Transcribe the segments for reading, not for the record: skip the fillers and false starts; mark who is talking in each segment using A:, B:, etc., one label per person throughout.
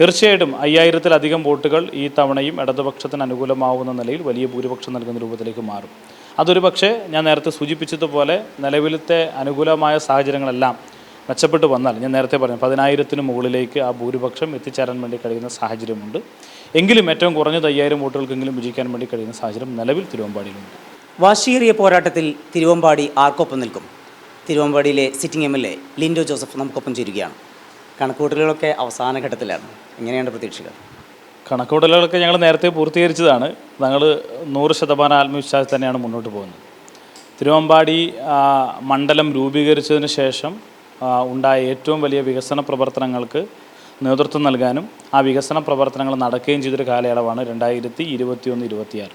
A: തീർച്ചയായിട്ടും 5000-ലധികം വോട്ടുകൾ ഈ തവണയും ഇടതുപക്ഷത്തിന് അനുകൂലമാവുന്ന നിലയിൽ വലിയ ഭൂരിപക്ഷം നൽകുന്ന രൂപത്തിലേക്ക് മാറും. അതൊരു പക്ഷേ ഞാൻ നേരത്തെ സൂചിപ്പിച്ചതുപോലെ നിലവിലത്തെ അനുകൂലമായ സാഹചര്യങ്ങളെല്ലാം മെച്ചപ്പെട്ട് വന്നാൽ, ഞാൻ നേരത്തെ പറഞ്ഞു 10,000-ന് മുകളിലേക്ക് ആ ഭൂരിപക്ഷം എത്തിച്ചേരാൻ വേണ്ടി കഴിയുന്ന സാഹചര്യമുണ്ട്. എങ്കിലും ഏറ്റവും കുറഞ്ഞത് 5000 വോട്ടുകൾക്കെങ്കിലും വിജയിക്കാൻ വേണ്ടി കഴിയുന്ന സാഹചര്യം നിലവിൽ തിരുവമ്പാടിയിലുണ്ട്.
B: വാശിയേറിയ പോരാട്ടത്തിൽ തിരുവമ്പാടി ആർക്കൊപ്പം നിൽക്കും? തിരുവമ്പാടിയിലെ സിറ്റിംഗ് MLA ലിൻഡോ ജോസഫ് നമുക്കൊപ്പം ചേരുകയാണ്. കണക്കുകൂട്ടലുകളൊക്കെ അവസാന ഘട്ടത്തിലാണ്. എങ്ങനെയാണ് പ്രതീക്ഷകൾ?
A: കണക്കുകൂട്ടലുകളൊക്കെ ഞങ്ങൾ നേരത്തെ പൂർത്തീകരിച്ചതാണ്. ഞങ്ങൾ 100% ആത്മവിശ്വാസത്തിൽ തന്നെയാണ് മുന്നോട്ട് പോകുന്നത്. തിരുവമ്പാടി മണ്ഡലം രൂപീകരിച്ചതിന് ശേഷം ഉണ്ടായ ഏറ്റവും വലിയ വികസന പ്രവർത്തനങ്ങൾക്ക് നേതൃത്വം നൽകാനും ആ വികസന പ്രവർത്തനങ്ങൾ നടക്കുകയും ചെയ്തൊരു കാലയളവാണ് 2021-26.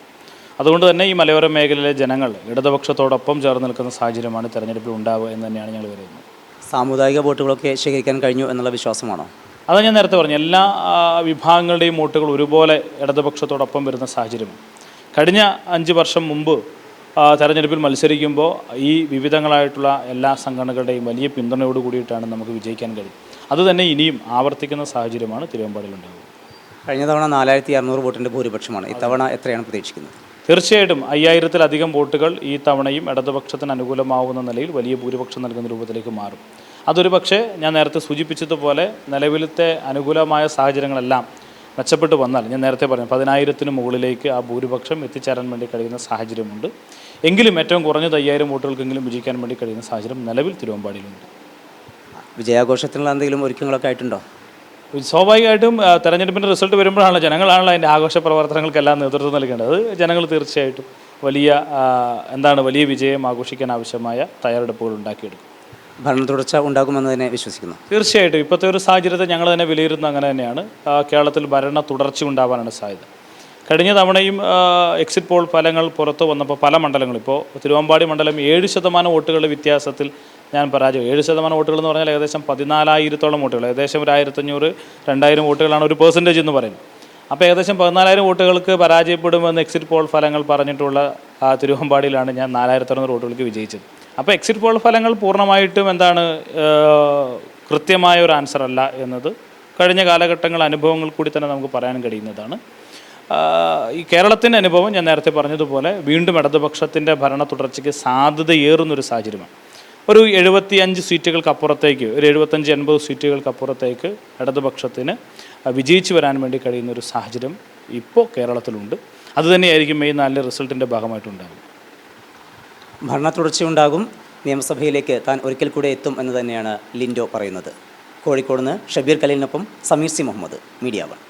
A: അതുകൊണ്ട് തന്നെ ഈ മലയോര മേഖലയിലെ ജനങ്ങൾ ഇടതുപക്ഷത്തോടൊപ്പം ചേർന്ന് നിൽക്കുന്ന സാഹചര്യമാണ് തെരഞ്ഞെടുപ്പിൽ ഉണ്ടാവുക എന്ന് തന്നെയാണ് ഞങ്ങൾ കരുതുന്നത്.
B: സാമുദായിക വോട്ടുകളൊക്കെ ശേഖരിക്കാൻ കഴിഞ്ഞു എന്നുള്ള വിശ്വാസമാണോ?
A: അത് ഞാൻ നേരത്തെ പറഞ്ഞു, എല്ലാ വിഭാഗങ്ങളുടെയും വോട്ടുകൾ ഒരുപോലെ ഇടതുപക്ഷത്തോടൊപ്പം വരുന്ന സാഹചര്യമാണ്. കഴിഞ്ഞ 5 വർഷം മുമ്പ് തെരഞ്ഞെടുപ്പിൽ മത്സരിക്കുമ്പോൾ ഈ വിവിധങ്ങളായിട്ടുള്ള എല്ലാ സംഘടനകളുടെയും വലിയ പിന്തുണയോട് കൂടിയിട്ടാണ് നമുക്ക് വിജയിക്കാൻ കഴിയും. അതുതന്നെ ഇനിയും ആവർത്തിക്കുന്ന സാഹചര്യമാണ് തിരുവമ്പാടിയിൽ ഉണ്ടാകുന്നത്.
B: കഴിഞ്ഞ തവണ 4600 വോട്ടിൻ്റെ ഭൂരിപക്ഷമാണ്. ഇത്തവണ എത്രയാണ് പ്രതീക്ഷിക്കുന്നത്?
A: തീർച്ചയായിട്ടും 5000-ലധികം വോട്ടുകൾ ഈ തവണയും ഇടതുപക്ഷത്തിന് അനുകൂലമാവുന്ന നിലയിൽ വലിയ ഭൂരിപക്ഷം നൽകുന്ന രൂപത്തിലേക്ക് മാറും. അതൊരു പക്ഷേ ഞാൻ നേരത്തെ സൂചിപ്പിച്ചതുപോലെ നിലവിലത്തെ അനുകൂലമായ സാഹചര്യങ്ങളെല്ലാം മെച്ചപ്പെട്ട് വന്നാൽ, ഞാൻ നേരത്തെ പറഞ്ഞു 10,000-ന് മുകളിലേക്ക് ആ ഭൂരിപക്ഷം എത്തിച്ചേരാൻ വേണ്ടി കഴിയുന്ന സാഹചര്യമുണ്ട്. എങ്കിലും ഏറ്റവും കുറഞ്ഞത് 5000 വോട്ടുകൾക്കെങ്കിലും വിജയിക്കാൻ വേണ്ടി കഴിയുന്ന സാഹചര്യം നിലവിൽ തിരുവമ്പാടിയിലുണ്ട്.
B: വിജയാഘോഷത്തിനുള്ള എന്തെങ്കിലും ഒരുക്കങ്ങളൊക്കെ ആയിട്ടുണ്ടോ?
A: സ്വാഭാവികമായിട്ടും തെരഞ്ഞെടുപ്പിൻ്റെ റിസൾട്ട് വരുമ്പോഴാണല്ലോ ജനങ്ങളാണല്ലോ അതിൻ്റെ ആഘോഷ പ്രവർത്തനങ്ങൾക്കെല്ലാം നേതൃത്വം നൽകേണ്ടത്. ജനങ്ങൾ തീർച്ചയായിട്ടും വലിയ വിജയം ആഘോഷിക്കാൻ ആവശ്യമായ തയ്യാറെടുപ്പുകൾ ഉണ്ടാക്കിയെടുക്കും.
B: ഭരണ തുടർച്ച ഉണ്ടാകുമെന്ന് തന്നെ വിശ്വസിക്കുന്നു.
A: തീർച്ചയായിട്ടും ഇപ്പോഴത്തെ ഒരു സാഹചര്യത്തെ ഞങ്ങൾ തന്നെ വിലയിരുത്തുന്നത് അങ്ങനെ തന്നെയാണ്. കേരളത്തിൽ ഭരണ തുടർച്ച ഉണ്ടാവാനാണ് സാധ്യത. കഴിഞ്ഞ തവണയും എക്സിറ്റ് പോൾ ഫലങ്ങൾ പുറത്തു വന്നപ്പോൾ പല മണ്ഡലങ്ങളും, ഇപ്പോൾ തിരുവമ്പാടി മണ്ഡലം 7% വോട്ടുകളുടെ വ്യത്യാസത്തിൽ ഞാൻ പരാജയം. 7% വോട്ടുകൾ എന്ന് പറഞ്ഞാൽ ഏകദേശം 14,000-ഓളം വോട്ടുകൾ, ഏകദേശം 1,500-2,000 വോട്ടുകളാണ് ഒരു പെർസെൻറ്റേജ് എന്ന് പറയുന്നത്. അപ്പോൾ ഏകദേശം 14,000 വോട്ടുകൾക്ക് പരാജയപ്പെടുമെന്ന് എക്സിറ്റ് പോൾ ഫലങ്ങൾ പറഞ്ഞിട്ടുള്ള തിരുവമ്പാടിയിലാണ് ഞാൻ 4,600 വോട്ടുകൾക്ക് വിജയിച്ചത്. അപ്പോൾ എക്സിറ്റ് പോൾ ഫലങ്ങൾ പൂർണ്ണമായിട്ടും കൃത്യമായ ഒരു ആൻസർ അല്ല എന്നത് കഴിഞ്ഞ കാലഘട്ടങ്ങൾ അനുഭവങ്ങൾ കൂടി തന്നെ നമുക്ക് പറയാൻ കഴിയുന്നതാണ്. ഈ കേരളത്തിൻ്റെ അനുഭവം ഞാൻ നേരത്തെ പറഞ്ഞതുപോലെ വീണ്ടും ഇടതുപക്ഷത്തിൻ്റെ ഭരണ തുടർച്ചയ്ക്ക് സാധ്യതയേറുന്നൊരു സാഹചര്യമാണ്. ഒരു 75 സീറ്റുകൾക്കപ്പുറത്തേക്ക്, ഒരു 75-80 സീറ്റുകൾക്കപ്പുറത്തേക്ക് ഇടതുപക്ഷത്തിന് വിജയിച്ചു വരാൻ വേണ്ടി കഴിയുന്നൊരു സാഹചര്യം ഇപ്പോൾ കേരളത്തിലുണ്ട്. അതുതന്നെയായിരിക്കും മെയ് 4 റിസൾട്ടിൻ്റെ ഭാഗമായിട്ടുണ്ടാകും.
B: ഭരണ തുടർച്ചയുണ്ടാകും. നിയമസഭയിലേക്ക് താൻ ഒരിക്കൽ കൂടെ എത്തും എന്ന് തന്നെയാണ് ലിൻഡോ പറയുന്നത്. കോഴിക്കോട് നിന്ന് ഷബീർ ഖലീലിനൊപ്പം സമീർ സി മുഹമ്മദ്, മീഡിയ 1.